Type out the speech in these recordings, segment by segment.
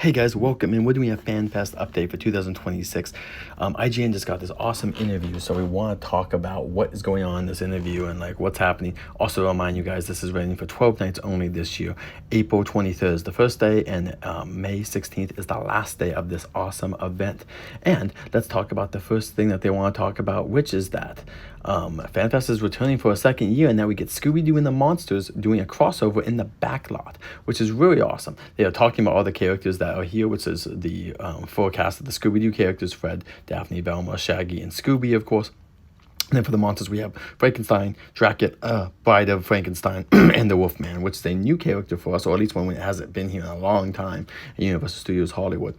Hey guys, welcome in. We're doing a FanFest update for 2026. IGN just got this awesome interview, so we want to talk about what is going on in this interview and like what's happening. Also, remind you guys, this is running for 12 nights only this year. April 23rd is the first day, and May 16th is the last day of this awesome event. And let's talk about the first thing that they want to talk about, which is that FanFest is returning for a second year, and now we get Scooby-Doo and the Monsters doing a crossover in the backlot, which is really awesome. They are talking about all the characters that are here, which is the forecast of the Scooby-Doo characters: Fred, Daphne, Velma, Shaggy, and Scooby, of course. And then for the monsters, we have Frankenstein, Dracula, Bride of Frankenstein, and the Wolfman, which is a new character for us, or at least one that hasn't been here in a long time at Universal Studios Hollywood.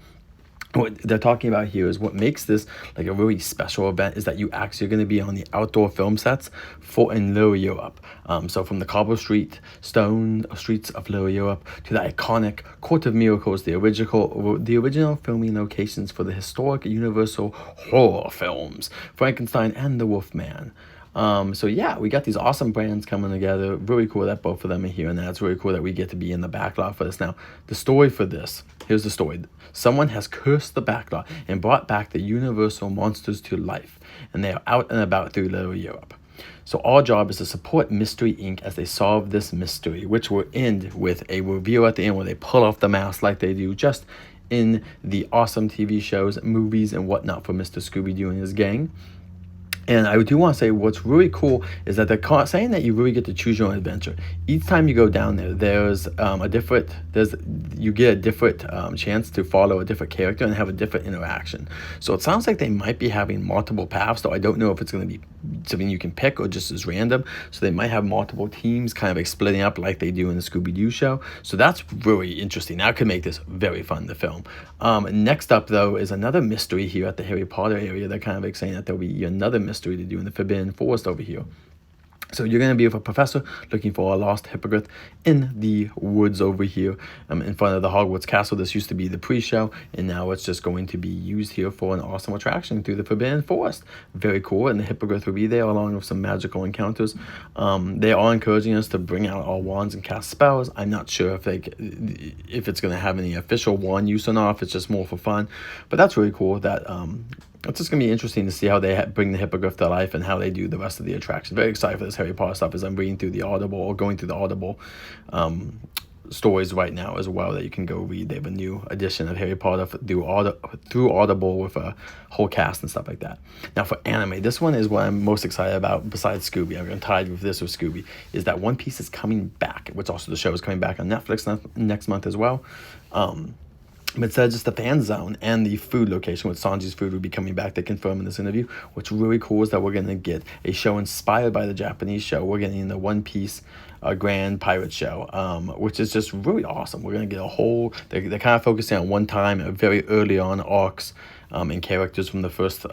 What they're talking about here is what makes this like a really special event is that you actually are going to be on the outdoor film sets in Lower Europe. So from the cobble stone streets of Lower Europe to the iconic Court of Miracles, the original filming locations for the historic Universal horror films, Frankenstein and the Wolfman. So yeah, we got these awesome brands coming together. Really cool that both of them are here, and that's really cool that we get to be in the backlot for this. Now, the story for this, here's the story. Someone has cursed the backlot and brought back the Universal monsters to life, and they are out and about through Lower Europe. So our job is to support Mystery Inc. as they solve this mystery, which will end with a reveal at the end where they pull off the mask like they do just in the awesome TV shows, movies, and whatnot for Mr. Scooby-Doo and his gang. And I do want to say what's really cool is that they're saying that you really get to choose your own adventure. Each time you go down there, you get a different chance to follow a different character and have a different interaction. So it sounds like they might be having multiple paths, though I don't know if it's going to be something you can pick or just as random. So they might have multiple teams kind of like splitting up like they do in the Scooby-Doo show. So that's really interesting. That could make this very fun to film. Next up, though, is another mystery here at the Harry Potter area. They're kind of like saying that there'll be another mystery to do in the Forbidden Forest over here. So you're going to be with a professor looking for a lost hippogriff in the woods over here in front of the Hogwarts Castle. This used to be the pre-show, and now it's just going to be used here for an awesome attraction through the Forbidden Forest. Very cool, and the hippogriff will be there along with some magical encounters. They are encouraging us to bring out our wands and cast spells. I'm not sure if it's going to have any official wand use or not, if it's just more for fun. But that's really cool that it's just going to be interesting to see how they bring the hippogriff to life and how they do the rest of the attraction. Very excited for this Harry Potter stuff as I'm reading through the Audible or going through the Audible stories right now as well that you can go read. They have a new edition of Harry Potter through Audible with a whole cast and stuff like that. Now for anime, this one is what I'm most excited about besides Scooby. I'm tied with this with Scooby, is that One Piece is coming back, which also the show is coming back on Netflix next month as well. But instead of just the fan zone and the food location, with Sanji's food will be coming back, they confirm in this interview. What's really cool is that we're going to get a show inspired by the Japanese show. We're getting the One Piece Grand Pirate Show, which is just really awesome. We're going to get a whole, they're kind of focusing on one time, very early on arcs and characters from the first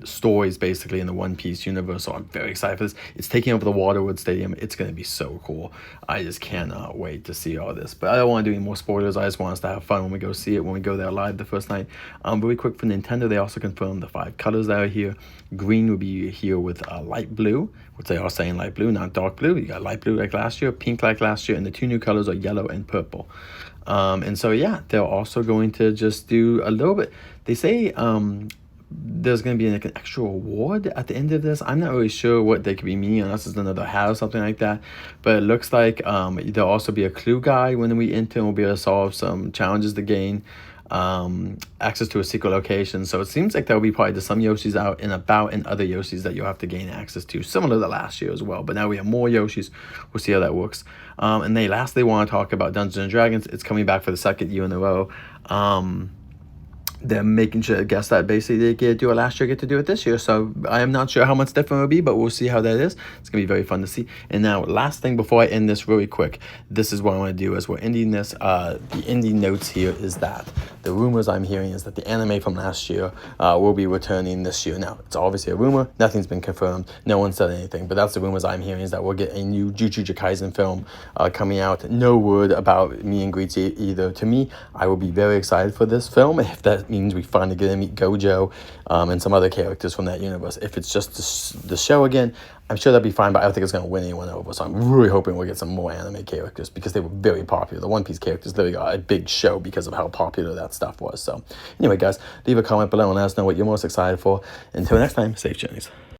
stories basically in the One Piece universe. So I'm very excited for this. It's taking over the Waterwood Stadium. It's going to be so cool. I just cannot wait to see all this. But I don't want to do any more spoilers. I just want us to have fun when we go see it, when we go there live the first night. Really quick for Nintendo, they also confirmed the 5 colors that are here. Green will be here with light blue, which they are saying light blue, not dark blue. You got light blue like last year, pink like last year, and the 2 new colors are yellow and purple. And so yeah, they're also going to just do a little bit. They say there's going to be like an extra award at the end of this. I'm not really sure what they could be meaning, unless it's another hat or something like that. But it looks like there'll also be a clue guide when we enter, and we'll be able to solve some challenges to gain access to a secret location. So it seems like there'll be probably just some Yoshis out and about, and other Yoshis that you'll have to gain access to, similar to last year as well. But now we have more Yoshis. We'll see how that works. And they lastly want to talk about Dungeons and Dragons. It's coming back for the second year in a row. They're making sure, I guess, that basically they get to do it last year, get to do it this year. So I am not sure how much different it will be, but we'll see how that is. It's going to be very fun to see. And now, last thing before I end this really quick, this is what I want to do as we're ending this. The ending notes here is that the rumors I'm hearing is that the anime from last year will be returning this year. Now, it's obviously a rumor. Nothing's been confirmed. No one said anything, but that's the rumors I'm hearing, is that we'll get a new Jujutsu Kaisen film coming out. No word about meet and greets either. To me, I will be very excited for this film if that means we finally get to meet Gojo and some other characters from that universe. If it's just the show again, I'm sure that'll be fine, but I don't think it's going to win anyone over. So I'm really hoping we'll get some more anime characters because they were very popular. The One Piece characters literally got a big show because of how popular that stuff was. So anyway, guys, leave a comment below and let us know what you're most excited for. Until next time, safe journeys.